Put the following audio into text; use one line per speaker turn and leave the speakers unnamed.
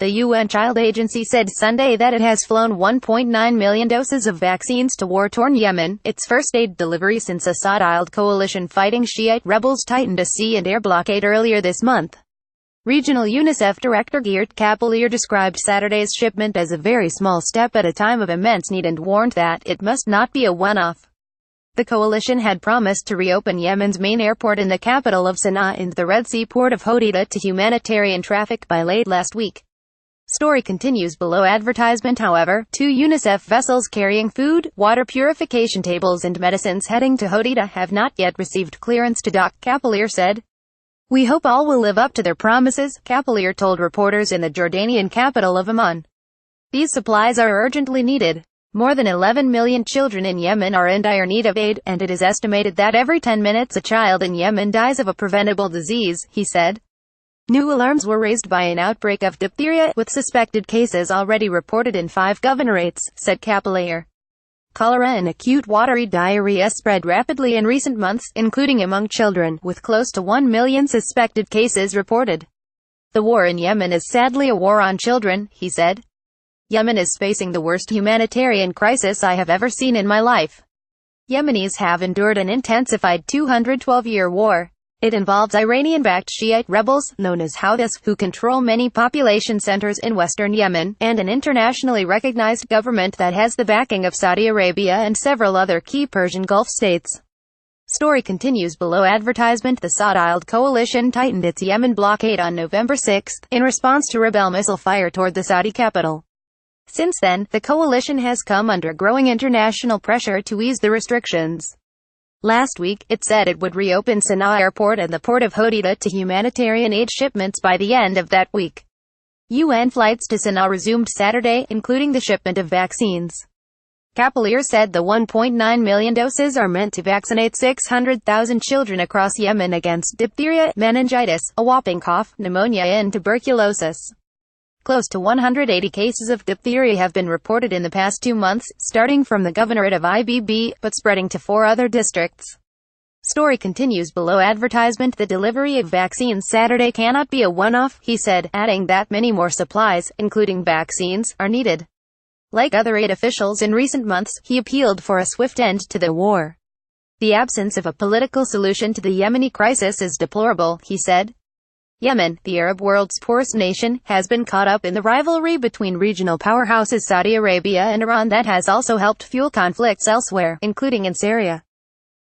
The UN Child Agency said Sunday that it has flown 1.9 million doses of vaccines to war-torn Yemen, its first aid delivery since a Saudiled coalition fighting Shiite rebels tightened a sea and air blockade earlier this month. Regional UNICEF Director Geert Cappelaere described Saturday's shipment as a very small step at a time of immense need and warned that it must not be a one-off. The coalition had promised to reopen Yemen's main airport in the capital of Sanaa and the Red Sea port of Hodeida to humanitarian traffic by late last week. Story continues below. Advertisement. However, 2 UNICEF vessels carrying food, water purification tables and medicines heading to Hodeida have not yet received clearance to dock, Cappelaere said. "We hope all will live up to their promises," Cappelaere told reporters in the Jordanian capital of Amman. "These supplies are urgently needed. More than 11 million children in Yemen are in dire need of aid, and it is estimated that every 10 minutes a child in Yemen dies of a preventable disease," he said. New alarms were raised by an outbreak of diphtheria, with suspected cases already reported in 5 governorates, said Cappelaere. Cholera and acute watery diarrhea spread rapidly in recent months, including among children, with close to 1 million suspected cases reported. "The war in Yemen is sadly a war on children," he said. "Yemen is facing the worst humanitarian crisis I have ever seen in my life. Yemenis have endured an intensified 212-year war. It involves Iranian-backed Shiite rebels, known as Houthis, who control many population centers in western Yemen, and an internationally recognized government that has the backing of Saudi Arabia and several other key Persian Gulf states." Story continues below. Advertisement. The Saudiled coalition tightened its Yemen blockade on November 6, in response to rebel missile fire toward the Saudi capital. Since then, the coalition has come under growing international pressure to ease the restrictions. Last week, it said it would reopen Sanaa Airport and the port of Hodeida to humanitarian aid shipments by the end of that week. UN flights to Sanaa resumed Saturday, including the shipment of vaccines. Cappelaere said the 1.9 million doses are meant to vaccinate 600,000 children across Yemen against diphtheria, meningitis, a whooping cough, pneumonia and tuberculosis. Close to 180 cases of diphtheria have been reported in the past 2 months, starting from the governorate of Ibb, but spreading to 4 other districts. Story continues below. Advertisement. The delivery of vaccines Saturday cannot be a one-off, he said, adding that many more supplies, including vaccines, are needed. Like other aid officials in recent months, he appealed for a swift end to the war. "The absence of a political solution to the Yemeni crisis is deplorable," he said. Yemen, the Arab world's poorest nation, has been caught up in the rivalry between regional powerhouses Saudi Arabia and Iran that has also helped fuel conflicts elsewhere, including in Syria.